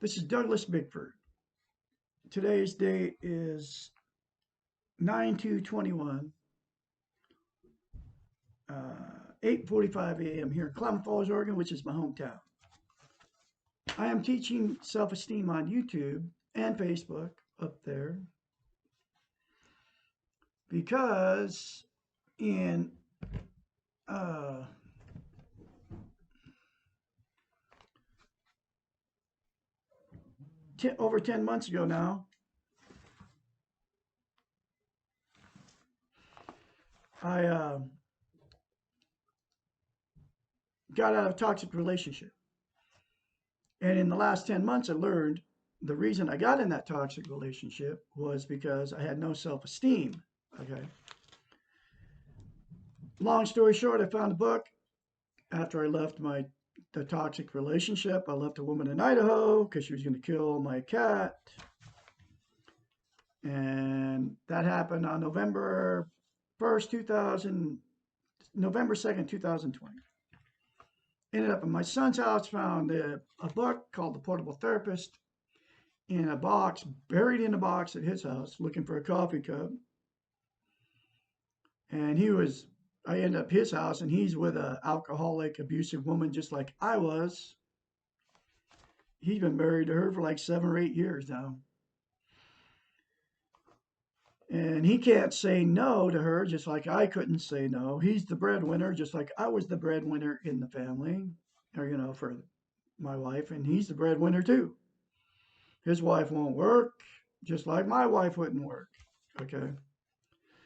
This is Douglas Bickford. Today's date is 9/2/21, 8:45 a.m. here in Klamath Falls, Oregon, which is my hometown. I am teaching self-esteem on YouTube and Facebook up there because in over 10 months ago now, I got out of a toxic relationship. And in the last 10 months, I learned the reason I got in that toxic relationship was because I had no self-esteem. Okay. Long story short, I found a book after I left the toxic relationship. I left a woman in Idaho because she was going to kill my cat. And that happened on November 2nd, 2020. Ended up in my son's house, found a book called The Portable Therapist in a box, buried in a box at his house, looking for a coffee cup. And I ended up at his house, and he's with an alcoholic, abusive woman just like I was. He's been married to her for like 7 or 8 years now. And he can't say no to her, just like I couldn't say no. He's the breadwinner, just like I was the breadwinner in the family, or, for my wife, and he's the breadwinner too. His wife won't work, just like my wife wouldn't work. Okay.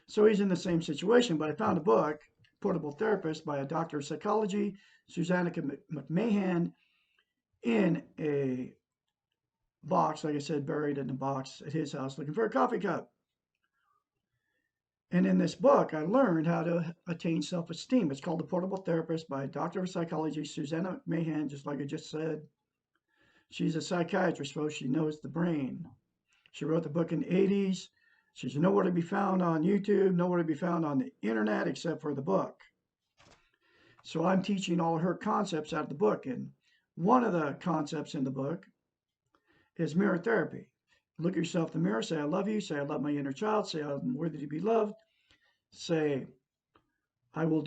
So he's in the same situation, but I found a book, Portable Therapist, by a doctor of psychology, Susanna McMahon, in a box, like I said, buried in a box at his house, looking for a coffee cup. And in this book, I learned how to attain self-esteem. It's called The Portable Therapist by a doctor of psychology, Susanna McMahon, just like I just said. She's a psychiatrist, so she knows the brain. She wrote the book in the 80s. She's nowhere to be found on YouTube, nowhere to be found on the internet except for the book. So I'm teaching all her concepts out of the book. And one of the concepts in the book is mirror therapy. Look at yourself in the mirror, say, I love you, say, I love my inner child, say, I'm worthy to be loved, say, I will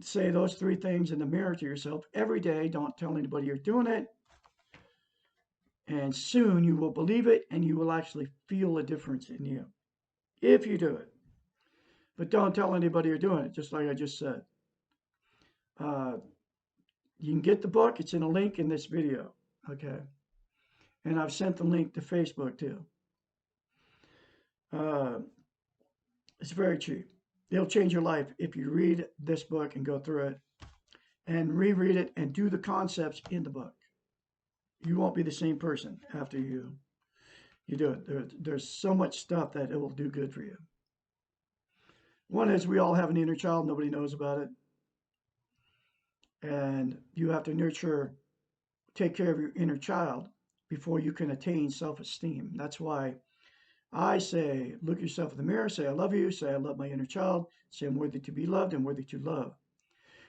say those 3 things in the mirror to yourself every day. Don't tell anybody you're doing it. And soon you will believe it, and you will actually feel a difference in you if you do it. But don't tell anybody you're doing it, just like I just said. You can get the book. It's in a link in this video. Okay. And I've sent the link to Facebook too. It's very cheap. It'll change your life if you read this book and go through it and reread it and do the concepts in the book. You won't be the same person after you do it. There's so much stuff that it will do good for you. One is we all have an inner child. Nobody knows about it. And you have to take care of your inner child before you can attain self-esteem. That's why I say, look yourself in the mirror, say, I love you, say, I love my inner child, say, I'm worthy to be loved and worthy to love.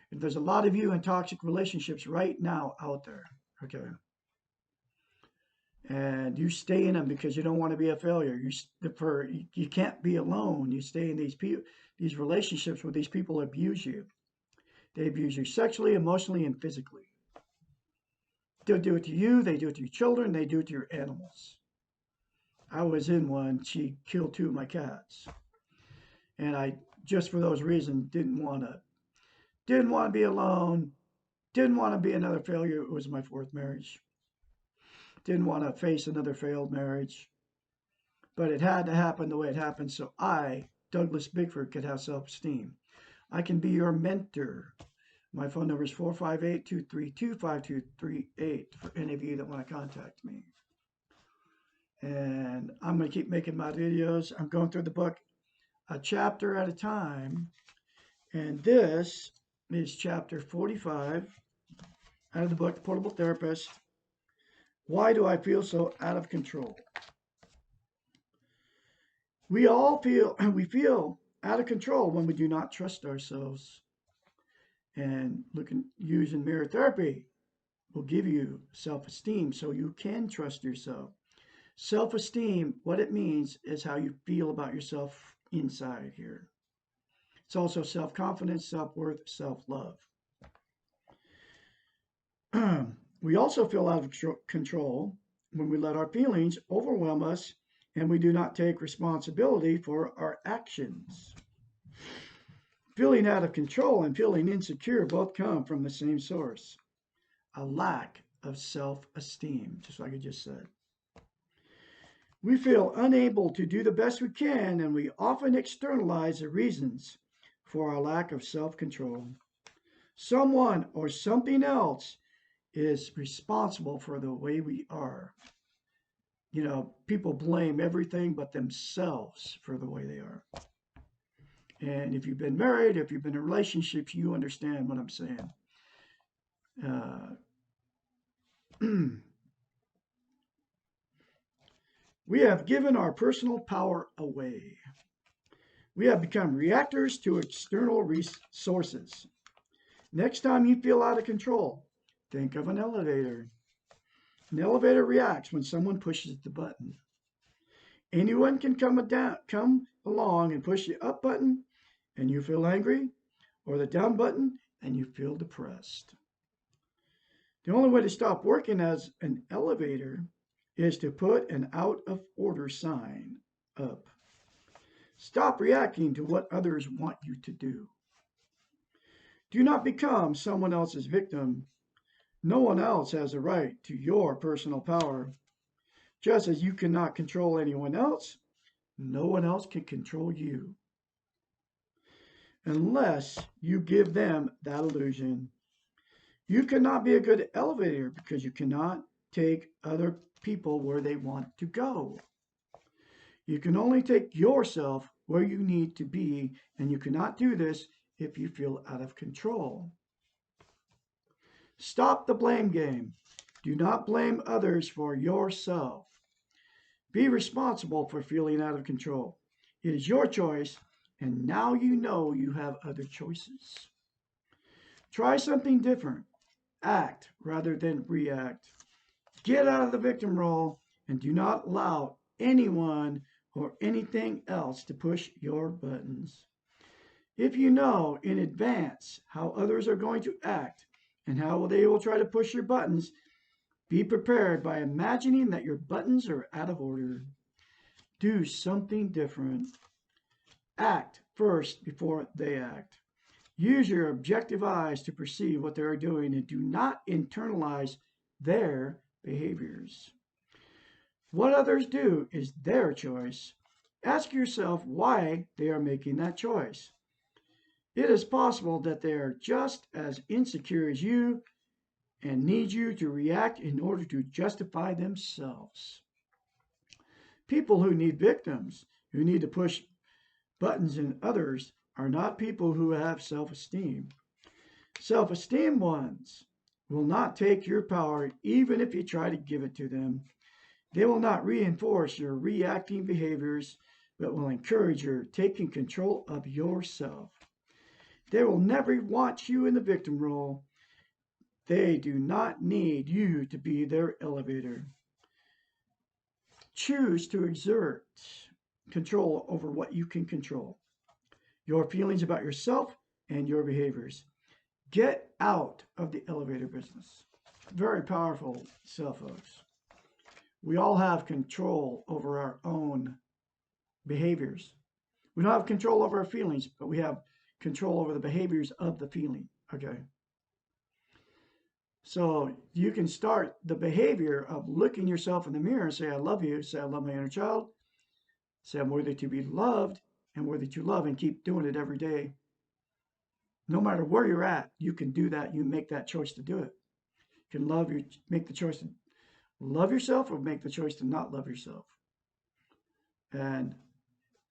And there's a lot of you in toxic relationships right now out there, okay? And you stay in them because you don't want to be a failure. You can't be alone. You stay in these relationships where these people abuse you. They abuse you sexually, emotionally, and physically. They'll do it to you, they do it to your children, they do it to your animals. I was in one, she killed 2 of my cats. And I, just for those reasons, didn't want to be alone, didn't want to be another failure. It was my 4th marriage. Didn't want to face another failed marriage. But it had to happen the way it happened so I, Douglas Bickford, could have self-esteem. I can be your mentor. My phone number is 458-232-5238 for any of you that want to contact me. And I'm going to keep making my videos. I'm going through the book a chapter at a time. And this is chapter 45 out of the book, The Portable Therapist. Why do I feel so out of control? We feel out of control when we do not trust ourselves. And using mirror therapy, will give you self-esteem so you can trust yourself. Self-esteem, what it means is how you feel about yourself inside here. It's also self-confidence, self-worth, self-love. We also feel out of control when we let our feelings overwhelm us and we do not take responsibility for our actions. Feeling out of control and feeling insecure both come from the same source, a lack of self-esteem, just like I just said. We feel unable to do the best we can, and we often externalize the reasons for our lack of self-control. Someone or something else is responsible for the way we are. You know, people blame everything but themselves for the way they are. And if you've been married, if you've been in relationships, you understand what I'm saying. We have given our personal power away. We have become reactors to external resources. Next time you feel out of control, think of an elevator. An elevator reacts when someone pushes the button. Anyone can come along and push the up button and you feel angry, or the down button and you feel depressed. The only way to stop working as an elevator is to put an out of order sign up. Stop reacting to what others want you to do. Do not become someone else's victim. No one else has a right to your personal power. Just as you cannot control anyone else, no one else can control you. Unless you give them that illusion. You cannot be a good elevator because you cannot take other people where they want to go. You can only take yourself where you need to be, and you cannot do this if you feel out of control. Stop the blame game. Do not blame others for yourself. Be responsible for feeling out of control. It is your choice, and now you know you have other choices. Try something different. Act rather than react. Get out of the victim role and do not allow anyone or anything else to push your buttons. If you know in advance how others are going to act and how they will try to push your buttons, be prepared by imagining that your buttons are out of order. Do something different. Act first before they act. Use your objective eyes to perceive what they are doing and do not internalize their behaviors. What others do is their choice. Ask yourself why they are making that choice. It is possible that they are just as insecure as you and need you to react in order to justify themselves. People who need victims, who need to push buttons in others, are not people who have self-esteem. Self-esteem ones will not take your power even if you try to give it to them. They will not reinforce your reacting behaviors, but will encourage your taking control of yourself. They will never want you in the victim role. They do not need you to be their elevator. Choose to exert control over what you can control. Your feelings about yourself and your behaviors. Get out of the elevator business. Very powerful stuff, folks. We all have control over our own behaviors. We don't have control over our feelings, but we have control over the behaviors of the feeling. Okay. So you can start the behavior of looking yourself in the mirror and say, I love you. Say, I love my inner child. Say, I'm worthy to be loved and worthy to love, and keep doing it every day. No matter where you're at, you can do that. You make that choice to do it. You can make the choice to love yourself or make the choice to not love yourself. And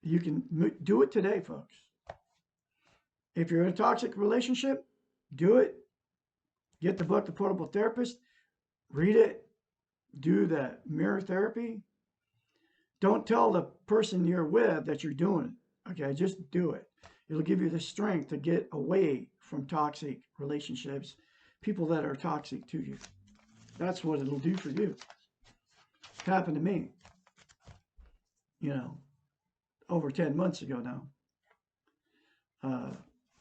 you can do it today, folks. If you're in a toxic relationship, do it. Get the book, The Portable Therapist. Read it. Do that mirror therapy. Don't tell the person you're with that you're doing it. Okay, just do it. It'll give you the strength to get away from toxic relationships, people that are toxic to you. That's what it'll do for you. It happened to me, you know, over 10 months ago now.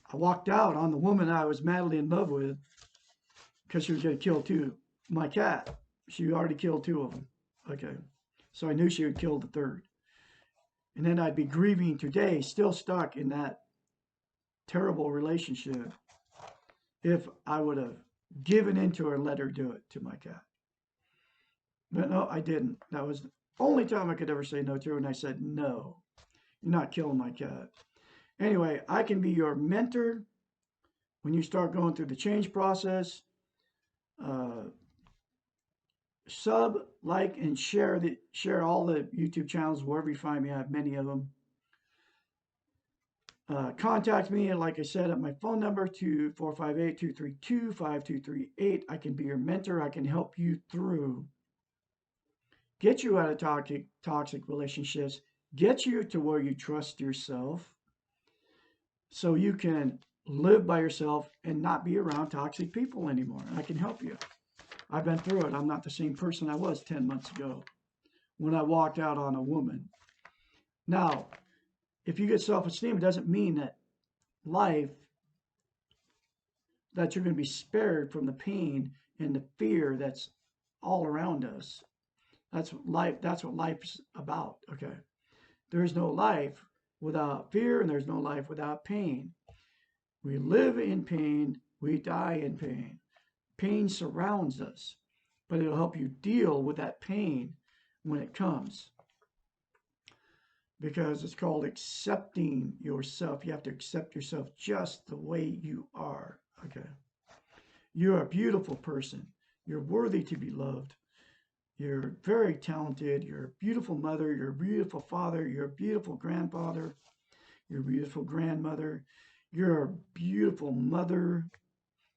I walked out on the woman I was madly in love with because she was going to kill my cat. She already killed 2 of them. Okay. So I knew she would kill the 3rd. And then I'd be grieving today, still stuck in that terrible relationship, if I would have given into her and let her do it to my cat. But no, I didn't. That was the only time I could ever say no to her, and I said, no, you're not killing my cat. Anyway, I can be your mentor when you start going through the change process. Sub, like, and share all the YouTube channels wherever you find me. I have many of them. Contact me, like I said, at my phone number, 458-232-5238. I can be your mentor. I can help you through, get you out of toxic relationships, get you to where you trust yourself so you can live by yourself and not be around toxic people anymore. I can help you. I've been through it. I'm not the same person I was 10 months ago when I walked out on a woman. Now, if you get self-esteem, it doesn't mean that that you're going to be spared from the pain and the fear that's all around us. That's what life's about. Okay. There's no life without fear, and there's no life without pain. We live in pain, we die in pain. Pain surrounds us, but it'll help you deal with that pain when it comes. Because it's called accepting yourself. You have to accept yourself just the way you are. Okay. You're a beautiful person. You're worthy to be loved. You're very talented. You're a beautiful mother. You're a beautiful father. You're a beautiful grandfather. You're a beautiful grandmother. You're a beautiful mother.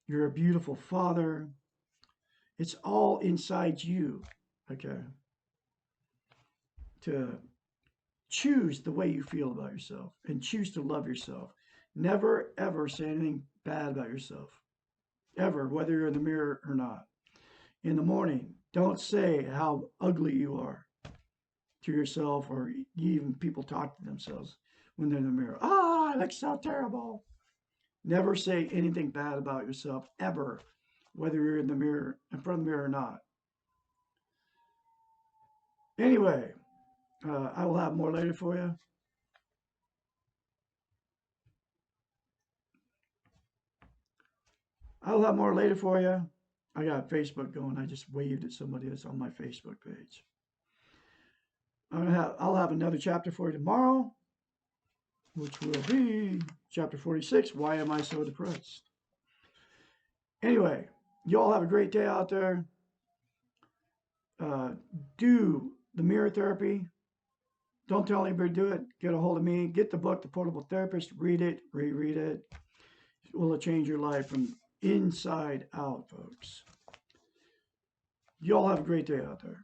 You're a beautiful father. It's all inside you. Okay. To choose the way you feel about yourself and choose to love yourself. Never, ever say anything bad about yourself. Ever, whether you're in the mirror or not. In the morning, don't say how ugly you are to yourself, or even people talk to themselves when they're in the mirror. I look so terrible. Never say anything bad about yourself, ever, whether you're in the mirror, in front of the mirror or not. Anyway, I will have more later for you. I'll have more later for you. I got Facebook going. I just waved at somebody that's on my Facebook page. I'll have another chapter for you tomorrow, which will be chapter 46, Why Am I So Depressed? Anyway, you all have a great day out there. Do the mirror therapy. Don't tell anybody to do it. Get a hold of me. Get the book, The Portable Therapist. Read it. Reread it. It will change your life from inside out, folks. You all have a great day out there.